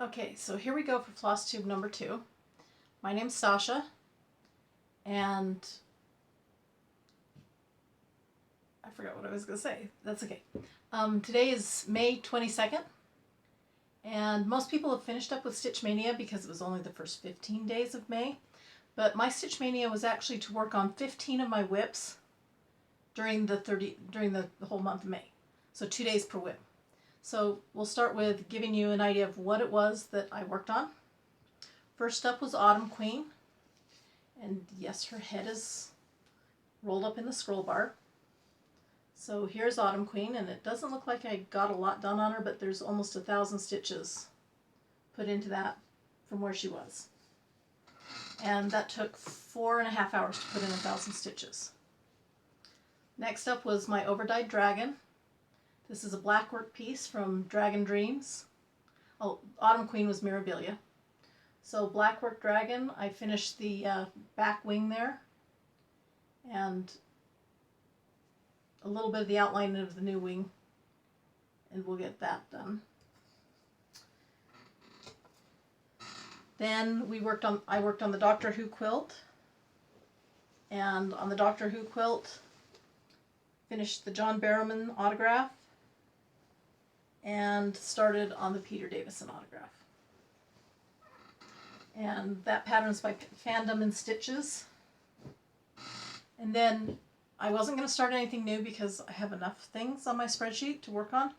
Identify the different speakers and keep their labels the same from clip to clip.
Speaker 1: Okay, so here we go for FlossTube number 2. My name's Sasha, and I forgot what I was going to say. That's okay. Today is May 22nd, and most people have finished up with Stitch Mania because it was only the first 15 days of May. But my Stitch Mania was actually to work on 15 of my whips during the whole month of May. So 2 days per whip. So we'll start with giving you an idea of what it was that I worked on. First up was Autumn Queen. And yes, her head is rolled up in the scroll bar. So here's Autumn Queen, and it doesn't look like I got a lot done on her, but there's almost 1,000 stitches put into that from where she was. And that took 4.5 hours to put in 1,000 stitches. Next up was my overdyed dragon. This is a black work piece from Dragon Dreams. Oh, Autumn Queen was Mirabilia. So black work dragon, I finished the back wing there and a little bit of the outline of the new wing, and we'll get that done. Then I worked on the Doctor Who quilt, and on the Doctor Who quilt finished the John Barrowman autograph and started on the Peter Davison autograph. And that pattern's by Fandom and Stitches. And then I wasn't going to start anything new because I have enough things on my spreadsheet to work on.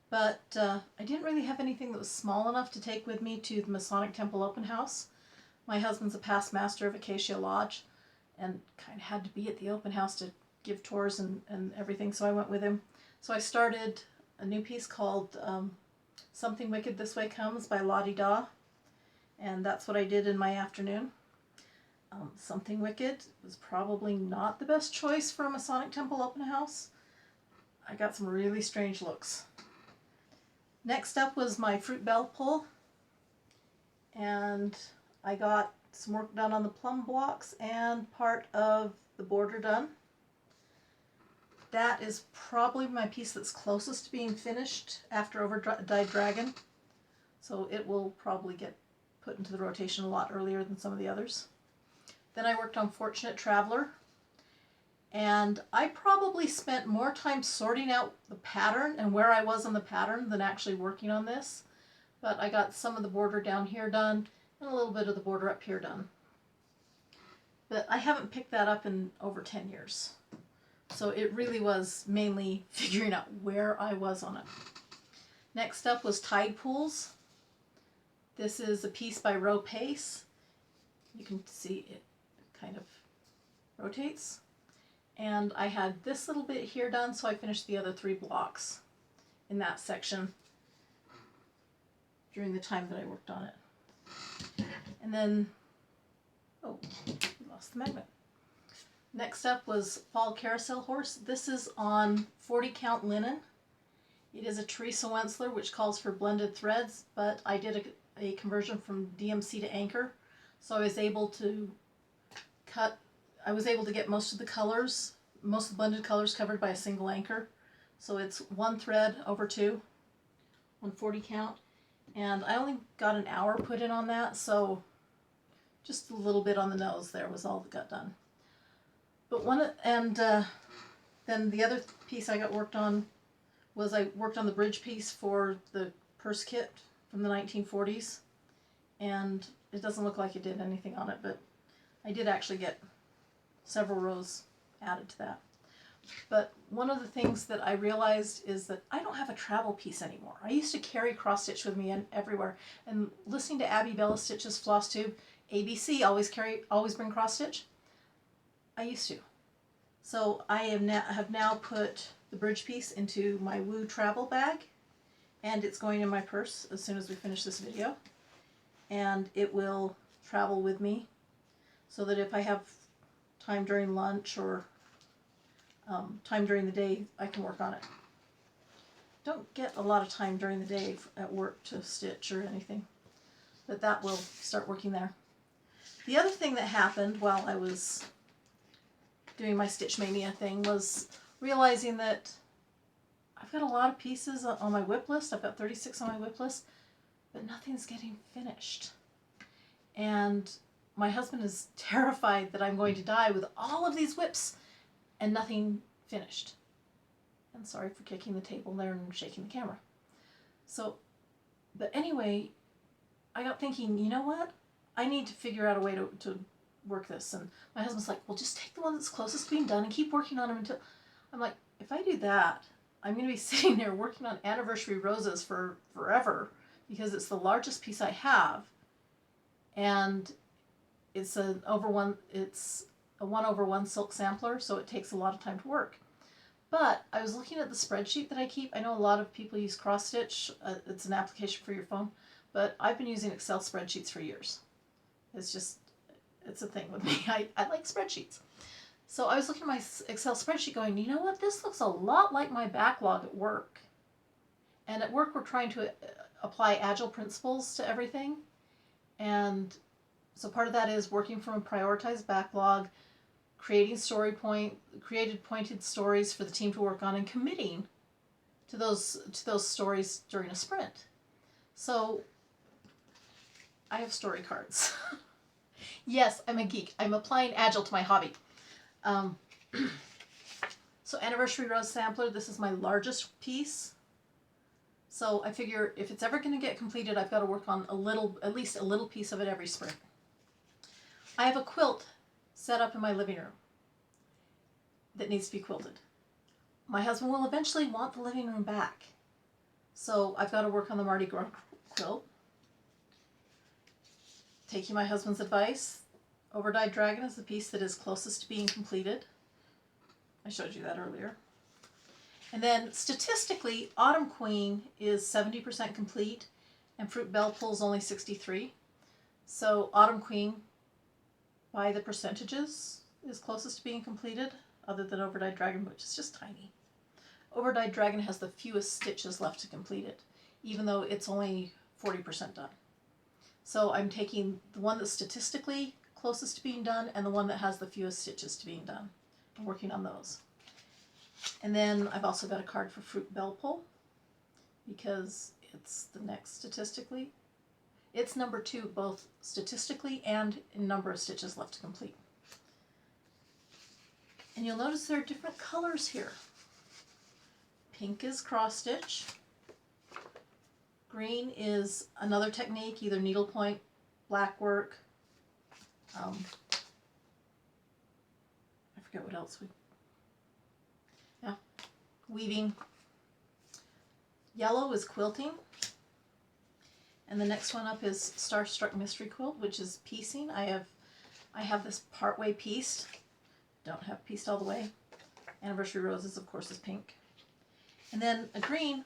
Speaker 1: But I didn't really have anything that was small enough to take with me to the Masonic Temple open house. My husband's a past master of Acacia Lodge and kind of had to be at the open house to give tours and everything, so I went with him. So I started a new piece called Something Wicked This Way Comes by Lottie Daw, and that's what I did in my afternoon. Something Wicked was probably not the best choice for a Masonic Temple open house. I got some really strange looks. Next up was my Fruit Bell pull, and I got some work done on the plum blocks and part of the border done. That is probably my piece that's closest to being finished after Overdyed Dragon, so it will probably get put into the rotation a lot earlier than some of the others. Then I worked on Fortunate Traveler, and I probably spent more time sorting out the pattern and where I was on the pattern than actually working on this, but I got some of the border down here done and a little bit of the border up here done. But I haven't picked that up in over 10 years. So it really was mainly figuring out where I was on it. Next up was Tide Pools. This is a piece by Row Pace. You can see it kind of rotates. And I had this little bit here done, so I finished the other 3 blocks in that section during the time that I worked on it. And then, oh, we lost the magnet. Next up was Fall Carousel Horse. This is on 40 count linen. It is a Teresa Wentzler, which calls for blended threads, but I did a conversion from DMC to anchor, so I was able to get most of the colors, most of the blended colors covered by a single anchor. So it's 1 thread over 2 on 40 count, and I only got an hour put in on that, so just a little bit on the nose there was all that got done. But then the other piece I got worked on was I worked on the bridge piece for the purse kit from the 1940s, and it doesn't look like it did anything on it, but I did actually get several rows added to that. But one of the things that I realized is that I don't have a travel piece anymore. I used to carry cross stitch with me everywhere, and listening to Abby Bella Stitch's FlossTube, ABC, always bring cross stitch. I used to. So I have now put the bridge piece into my Woo travel bag, and it's going in my purse as soon as we finish this video. And it will travel with me so that if I have time during lunch or time during the day, I can work on it. Don't get a lot of time during the day at work to stitch or anything, but that will start working there. The other thing that happened while I was doing my Stitch Mania thing was realizing that I've got a lot of pieces on my whip list. I've got 36 on my whip list, but nothing's getting finished. And my husband is terrified that I'm going to die with all of these whips and nothing finished. And sorry for kicking the table there and shaking the camera. So, but anyway, I got thinking, you know what? I need to figure out a way to work this. And my husband's like, well, just take the one that's closest to being done and keep working on them until... I'm like, if I do that, I'm going to be sitting there working on anniversary roses for forever because it's the largest piece I have. And it's a 1/1 silk sampler, so it takes a lot of time to work. But I was looking at the spreadsheet that I keep. I know a lot of people use cross stitch. It's an application for your phone, but I've been using Excel spreadsheets for years. It's a thing with me. I like spreadsheets. So I was looking at my Excel spreadsheet going, you know what? This looks a lot like my backlog at work. And at work, we're trying to apply Agile principles to everything. And so part of that is working from a prioritized backlog, created pointed stories for the team to work on, and committing to those stories during a sprint. So I have story cards. Yes, I'm a geek. I'm applying Agile to my hobby. So anniversary rose sampler, this is my largest piece. So I figure if it's ever going to get completed, I've got to work on at least a little piece of it every sprint. I have a quilt set up in my living room that needs to be quilted. My husband will eventually want the living room back. So I've got to work on the Mardi Gras quilt. Taking my husband's advice, Overdyed Dragon is the piece that is closest to being completed. I showed you that earlier. And then statistically, Autumn Queen is 70% complete and Fruit Bell Pull is only 63%. So Autumn Queen, by the percentages, is closest to being completed, other than Overdyed Dragon, which is just tiny. Overdyed Dragon has the fewest stitches left to complete it, even though it's only 40% done. So I'm taking the one that's statistically closest to being done and the one that has the fewest stitches to being done. I'm working on those. And then I've also got a card for Fruit Bell Pull because it's the next statistically. It's number 2, both statistically and in number of stitches left to complete. And you'll notice there are different colors here. Pink is cross stitch. Green is another technique, either needlepoint, black work. I forget what else weaving. Yellow is quilting. And the next one up is Starstruck Mystery Quilt, which is piecing. I have this partway pieced. Don't have pieced all the way. Anniversary Roses, of course, is pink. And then a green,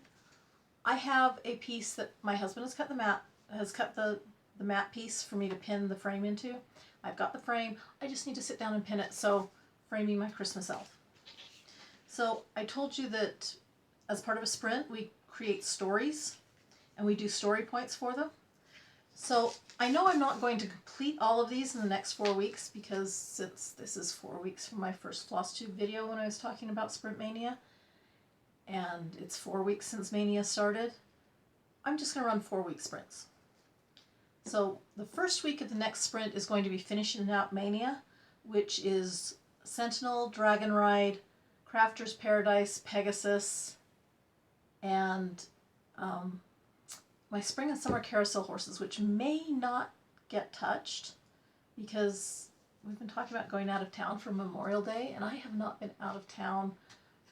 Speaker 1: I have a piece that my husband has cut the mat piece for me to pin the frame into. I've got the frame. I just need to sit down and pin it. So framing my Christmas elf. So I told you that as part of a sprint, we create stories and we do story points for them. So I know I'm not going to complete all of these in the next 4 weeks because since this is 4 weeks from my first FlossTube video when I was talking about Sprint Mania, and it's 4 weeks since Mania started, I'm just going to run 4-week sprints. So the first week of the next sprint is going to be finishing out Mania, which is Sentinel, Dragon Ride, Crafter's Paradise, Pegasus, and my Spring and Summer Carousel horses, which may not get touched because we've been talking about going out of town for Memorial Day, and I have not been out of town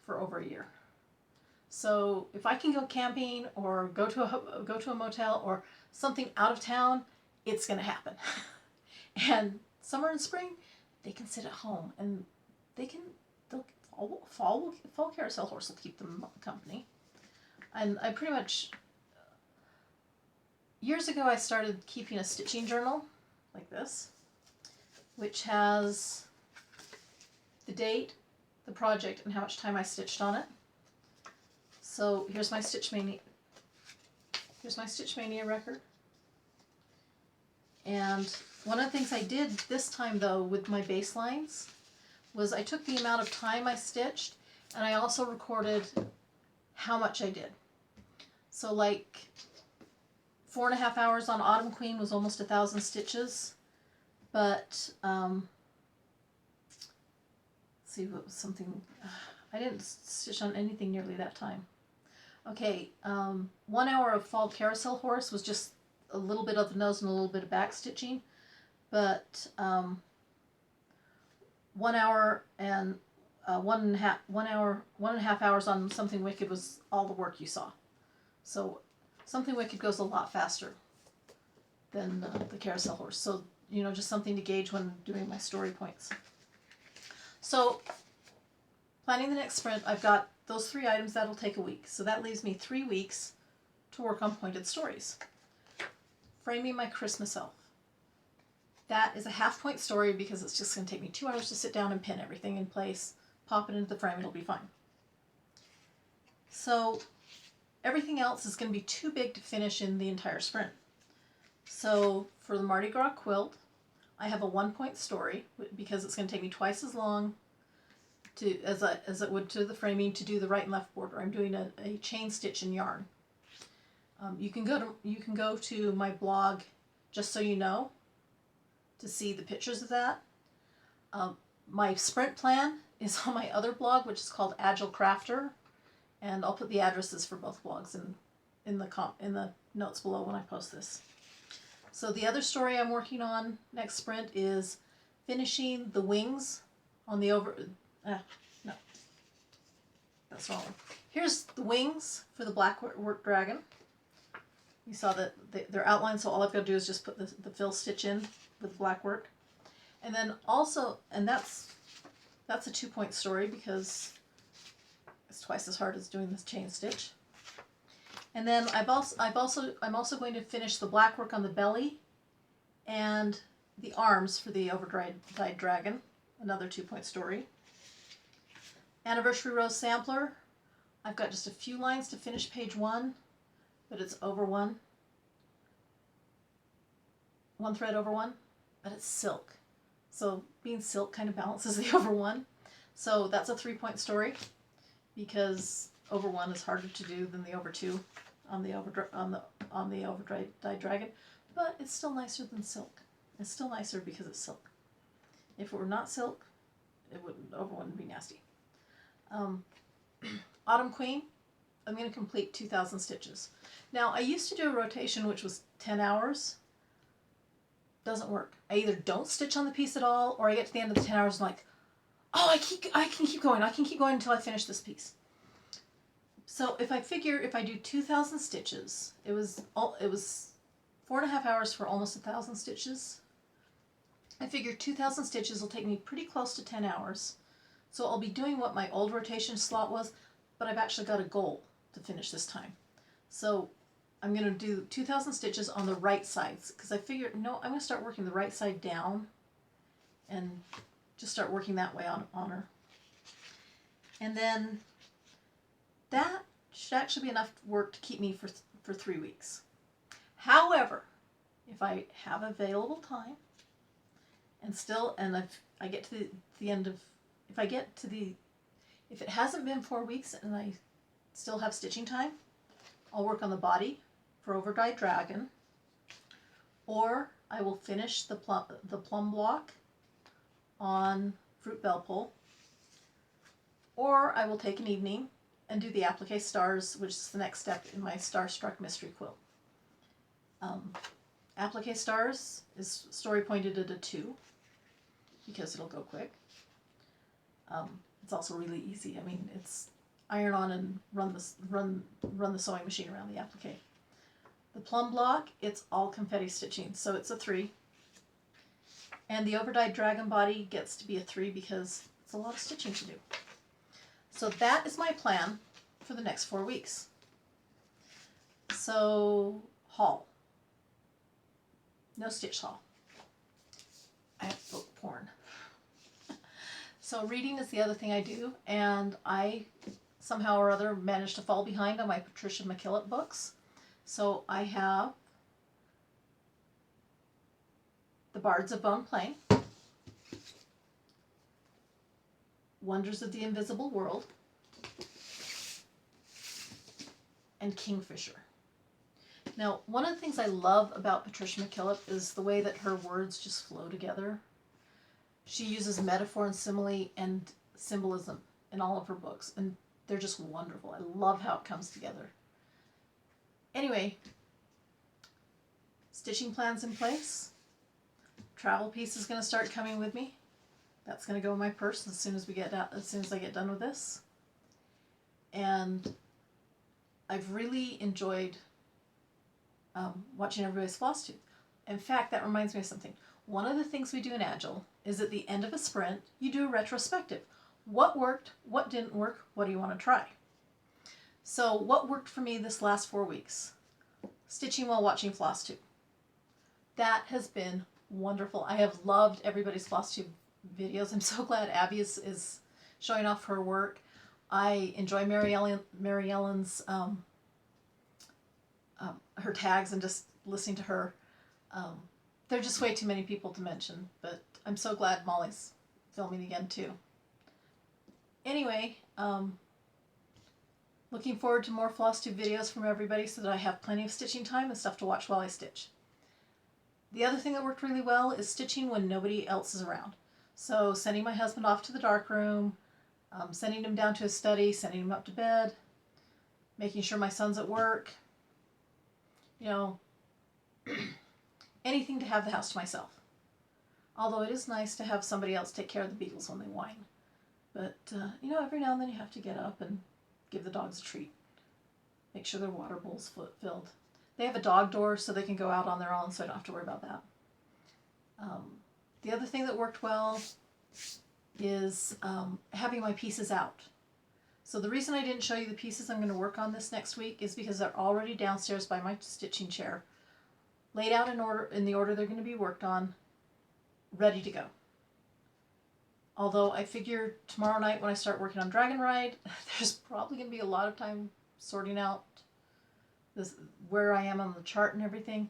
Speaker 1: for over a year. So if I can go camping or go to a motel or something out of town, it's going to happen. And summer and spring, they can sit at home and fall carousel horse will keep them company. And I pretty much, years ago I started keeping a stitching journal like this, which has the date, the project, and how much time I stitched on it. So here's my Stitch Mania. Here's my Stitch Mania record. And one of the things I did this time though with my baselines was I took the amount of time I stitched and I also recorded how much I did. So like 4.5 hours on Autumn Queen was almost 1,000 stitches, but let's see what was something. I didn't stitch on anything nearly that time. Okay, 1 hour of Fall Carousel Horse was just a little bit of the nose and a little bit of back stitching, but 1 hour and 1.5 hours on Something Wicked was all the work you saw. So Something Wicked goes a lot faster than the Carousel Horse. So, you know, just something to gauge when doing my story points. So planning the next sprint, I've got those 3 items. That'll take a week. So that leaves me 3 weeks to work on pointed stories. Framing my Christmas elf. That is a half-point story because it's just going to take me 2 hours to sit down and pin everything in place, pop it into the frame, it'll be fine. So everything else is going to be too big to finish in the entire sprint. So for the Mardi Gras quilt, I have a 1-point story because it's going to take me twice as long to as it would to the framing to do the right and left border. I'm doing a chain stitch in yarn. You can go to my blog, Just So You Know, to see the pictures of that. My sprint plan is on my other blog, which is called Agile Crafter, and I'll put the addresses for both blogs in the notes below when I post this. So the other story I'm working on next sprint is finishing the wings on the no, that's wrong. Here's the wings for the black work dragon. You saw that they're outlined, so all I've got to do is just put the fill stitch in with black work. And then also, and that's a 2-point story because it's twice as hard as doing this chain stitch. And then I'm also going to finish the black work on the belly and the arms for the overdyed dragon, another 2-point story. Anniversary Rose Sampler, I've got just a few lines to finish page 1, but it's over 1 thread over 1, but it's silk. So being silk kind of balances the over 1. So that's a 3-point story because over 1 is harder to do than the over 2 on the overdyed dragon, but it's still nicer than silk. It's still nicer because it's silk. If it were not silk, over 1 would be nasty. Autumn Queen, I'm going to complete 2,000 stitches. Now I used to do a rotation which was 10 hours. Doesn't work. I either don't stitch on the piece at all, or I get to the end of the 10 hours and I'm like, oh, I can keep going. I can keep going until I finish this piece. So if I do 2,000 stitches, it was 4.5 hours for almost 1,000 stitches. I figure 2,000 stitches will take me pretty close to 10 hours. So I'll be doing what my old rotation slot was, but I've actually got a goal to finish this time. So I'm going to do 2,000 stitches on the right sides because I figured, no, I'm going to start working the right side down and just start working that way on her. And then that should actually be enough work to keep me for 3 weeks. However, if I have available time and I get to the end of, if it hasn't been 4 weeks and I still have stitching time, I'll work on the body for overdyed dragon, or I will finish the plum block on Fruit Bell Pull, or I will take an evening and do the applique stars, which is the next step in my Starstruck Mystery Quilt. Applique stars is story pointed at a 2 because it'll go quick. It's also really easy. I mean, it's iron on and run the sewing machine around the applique. The plum block, it's all confetti stitching, so it's a 3. And the overdyed dragon body gets to be a 3 because it's a lot of stitching to do. So that is my plan for the next 4 weeks. So, haul. No stitch haul. I have book porn. So reading is the other thing I do, and I somehow or other managed to fall behind on my Patricia McKillop books. So I have The Bards of Bone Plain, Wonders of the Invisible World, and Kingfisher. Now, one of the things I love about Patricia McKillop is the way that her words just flow together. She uses metaphor and simile and symbolism in all of her books, and they're just wonderful. I love how it comes together. Anyway, stitching plan's in place. Travel piece is going to start coming with me. That's going to go in my purse as soon as I get done with this. And I've really enjoyed watching everybody's FlossTube. In fact, that reminds me of something. One of the things we do in Agile is at the end of a sprint, you do a retrospective. What worked? What didn't work? What do you want to try? So what worked for me this last 4 weeks? Stitching while watching FlossTube. That has been wonderful. I have loved everybody's FlossTube videos. I'm so glad Abby is showing off her work. I enjoy Mary Ellen's her tags and just listening to her. There are just way too many people to mention, but I'm so glad Molly's filming again too. Anyway, looking forward to more FlossTube videos from everybody so that I have plenty of stitching time and stuff to watch while I stitch. The other thing that worked really well is stitching when nobody else is around. So sending my husband off to the dark room, sending him down to his study, sending him up to bed, making sure my son's at work, you know, anything to have the house to myself. Although it is nice to have somebody else take care of the beagles when they whine. But, you know, every now and then you have to get up and give the dogs a treat. Make sure their water bowl's filled. They have a dog door so they can go out on their own, so I don't have to worry about that. The other thing that worked well is having my pieces out. So the reason I didn't show you the pieces I'm going to work on this next week is because they're already downstairs by my stitching chair, laid out in the order they're going to be worked on, ready to go. Although I figure tomorrow night when I start working on Dragon Ride, there's probably going to be a lot of time sorting out where I am on the chart and everything,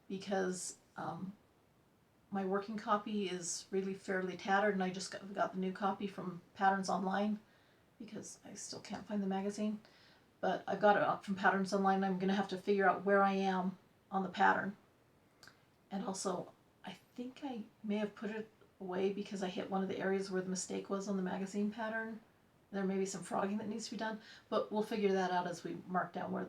Speaker 1: because my working copy is really fairly tattered, and I just got the new copy from Patterns Online because I still can't find the magazine. But I've got it up from Patterns Online, and I'm going to have to figure out where I am on the pattern. And also, I think I may have put it away because I hit one of the areas where the mistake was on the magazine pattern. There may be some frogging that needs to be done, but we'll figure that out as we mark down where.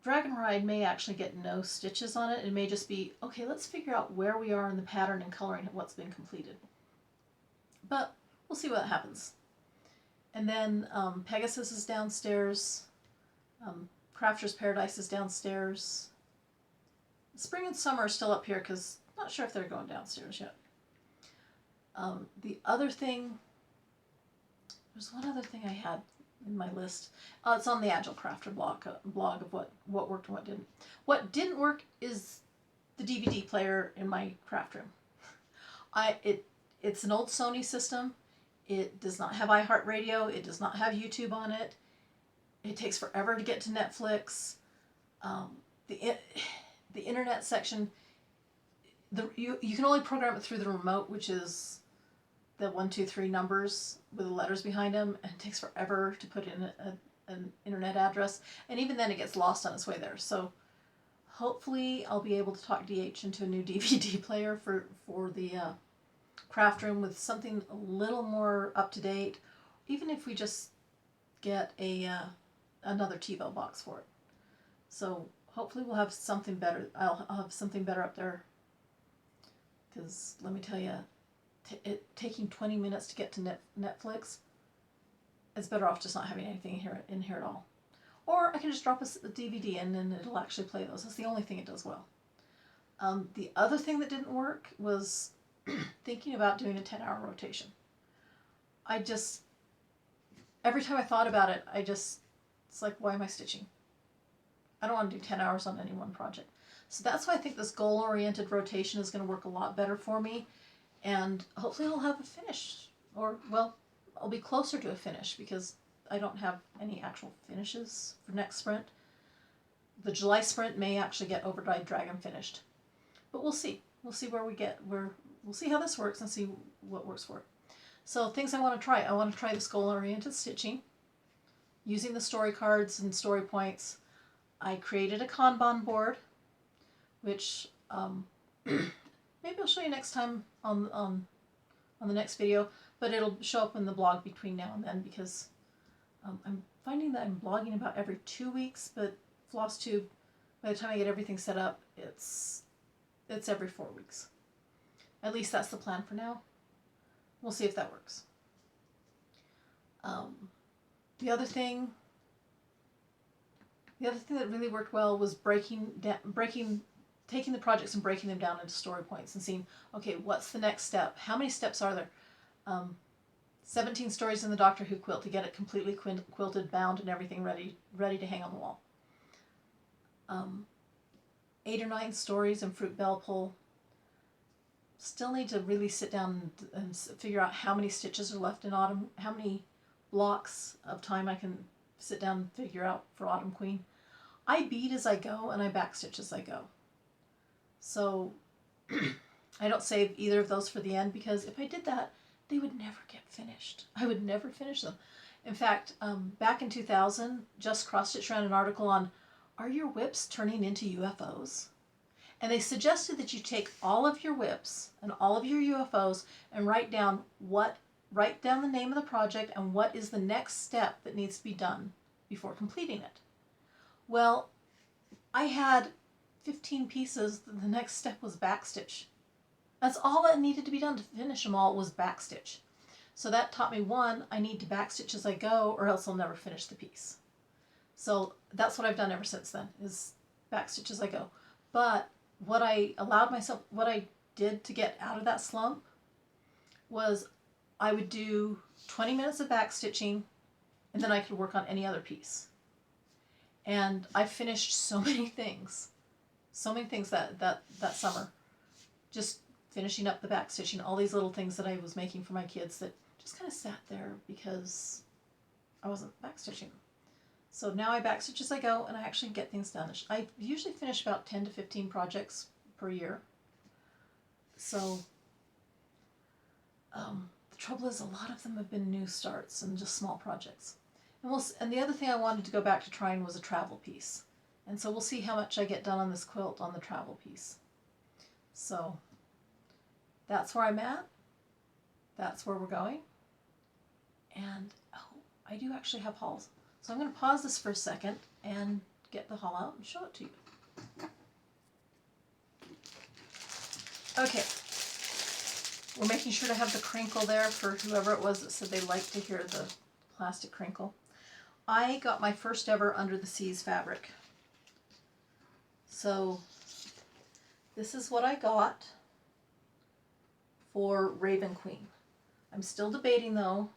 Speaker 1: Dragon Ride may actually get no stitches on it. It may just be, okay, let's figure out where we are in the pattern and coloring what's been completed. But we'll see what happens. And then Pegasus is downstairs. Crafter's Paradise is downstairs. Spring and Summer are still up here because I'm not sure if they're going downstairs yet. The other thing, there's one other thing I had in my list. It's on the Agile Crafter blog of what worked and what didn't. What didn't work is the DVD player in my craft room. It's an old Sony system. It does not have iHeartRadio. It does not have YouTube on it. It takes forever to get to Netflix. The internet section, you can only program it through the remote, which is the 1, 2, 3 numbers with the letters behind them, and it takes forever to put in an internet address, and even then it gets lost on its way there. So hopefully I'll be able to talk DH into a new DVD player for the craft room with something a little more up to date, even if we just get another TiVo box for it. So hopefully we'll have something better. I'll have something better up there, because let me tell you, taking 20 minutes to get to Netflix, it's better off just not having anything in here at all. Or I can just drop a DVD in and it'll actually play those. That's the only thing it does well. The other thing that didn't work was thinking about doing a 10-hour rotation. Every time I thought about it, it's like, why am I stitching? I don't want to do 10 hours on any one project. So that's why I think this goal-oriented rotation is going to work a lot better for me. And hopefully I'll have a finish, or, well, I'll be closer to a finish because I don't have any actual finishes for next sprint. The July sprint may actually get Overdrive Dragon finished, but we'll see. We'll see where we get, we'll see how this works and see what works for it. So things I want to try. I want to try this goal-oriented stitching, using the story cards and story points. I created a Kanban board, which maybe I'll show you next time on the next video, but it'll show up in the blog between now and then, because I'm finding that I'm blogging about every 2 weeks, but FlossTube, by the time I get everything set up, it's every 4 weeks. At least that's the plan for now. We'll see if that works. The other thing that really worked well was taking the projects and breaking them down into story points and seeing, okay, what's the next step? How many steps are there? 17 stories in the Doctor Who quilt to get it completely quilted, bound, and everything ready to hang on the wall. 8 or 9 stories in Fruit Bell Pull. Still need to really sit down and figure out how many stitches are left in Autumn, how many blocks of time I can sit down and figure out for Autumn Queen. I bead as I go and I backstitch as I go. So I don't save either of those for the end, because if I did that, they would never get finished. I would never finish them. In fact, back in 2000, Just Cross Stitch ran an article on, are your whips turning into UFOs? And they suggested that you take all of your whips and all of your UFOs and write down the name of the project and what is the next step that needs to be done before completing it. Well, I had 15 pieces. The next step was backstitch. That's all that needed to be done to finish them all, was backstitch. So that taught me, one, I need to backstitch as I go, or else I'll never finish the piece. So that's what I've done ever since then, is backstitch as I go. But what I did to get out of that slump was I would do 20 minutes of backstitching, and then I could work on any other piece. And I finished so many things that summer, just finishing up the backstitching, all these little things that I was making for my kids that just kind of sat there because I wasn't backstitching them. So now I backstitch as I go, and I actually get things done. I usually finish about 10 to 15 projects per year. So the trouble is, a lot of them have been new starts and just small projects. And the other thing I wanted to go back to trying was a travel piece. And so we'll see how much I get done on this quilt on the travel piece. So that's where I'm at. That's where we're going. And I do actually have hauls. So I'm going to pause this for a second and get the haul out and show it to you. Okay. We're making sure to have the crinkle there for whoever it was that said they liked to hear the plastic crinkle. I got my first ever Under the Seas fabric. So this is what I got for Raven Queen. I'm still debating though,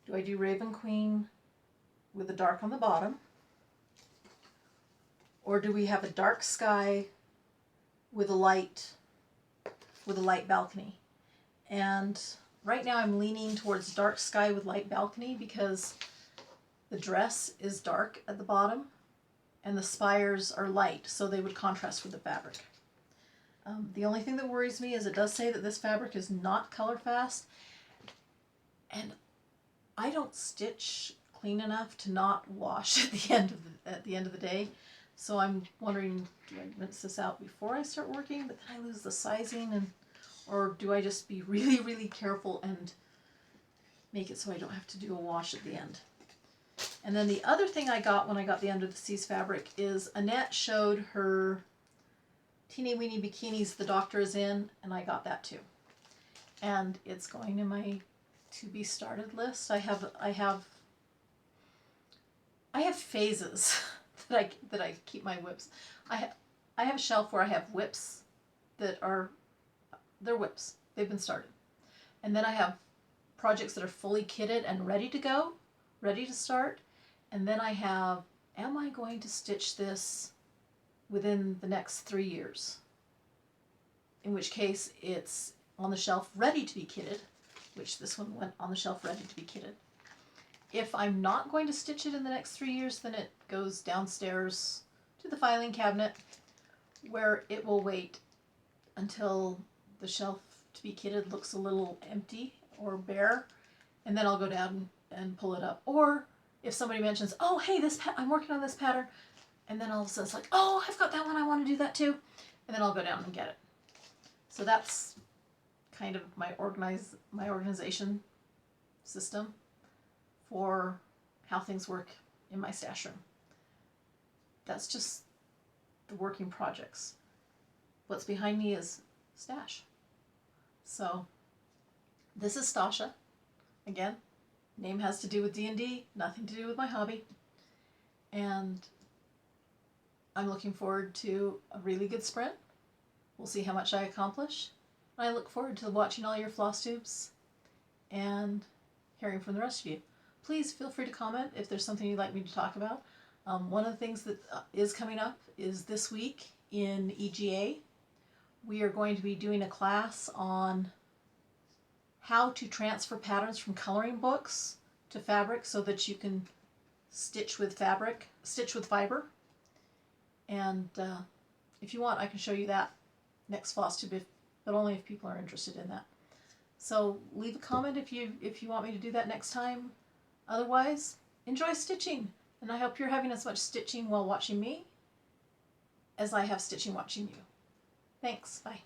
Speaker 1: do I do Raven Queen with a dark on the bottom, or do we have a dark sky with a light balcony? And right now I'm leaning towards dark sky with light balcony because the dress is dark at the bottom and the spires are light, so they would contrast with the fabric. The only thing that worries me is it does say that this fabric is not color fast, and I don't stitch clean enough to not wash at the end of the day. So I'm wondering, do I rinse this out before I start working, but then I lose the sizing, or do I just be really, really careful and make it so I don't have to do a wash at the end? And then the other thing I got when I got the Under the Seas fabric is Annette showed her teeny weeny bikinis the Doctor is in, and I got that too. And it's going in my to be started list. I have phases that I keep my whips. I have a shelf where I have whips they're whips. They've been started. And then I have projects that are fully kitted and ready to go, ready to start. And then I have, am I going to stitch this within the next 3 years? In which case it's on the shelf ready to be kitted, which this one went on the shelf ready to be kitted. If I'm not going to stitch it in the next 3 years, then it goes downstairs to the filing cabinet, where it will wait until the shelf to be kitted looks a little empty or bare, and then I'll go down and pull it up. Or if somebody mentions, oh hey, I'm working on this pattern, and then all of a sudden it's like, oh, I've got that one, I want to do that too, and then I'll go down and get it. So that's kind of my organization system for how things work in my stash room. That's just the working projects. What's behind me is stash. So this is Stasha. Again, name has to do with D&D, nothing to do with my hobby. And I'm looking forward to a really good sprint. We'll see how much I accomplish. I look forward to watching all your FlossTubes and hearing from the rest of you. Please feel free to comment if there's something you'd like me to talk about. One of the things that is coming up is this week in EGA, we are going to be doing a class on how to transfer patterns from coloring books to fabric so that you can stitch with fiber. And if you want, I can show you that next FlossTube, but only if people are interested in that. So leave a comment if you want me to do that next time. Otherwise, enjoy stitching, and I hope you're having as much stitching while watching me as I have stitching watching you. Thanks, bye.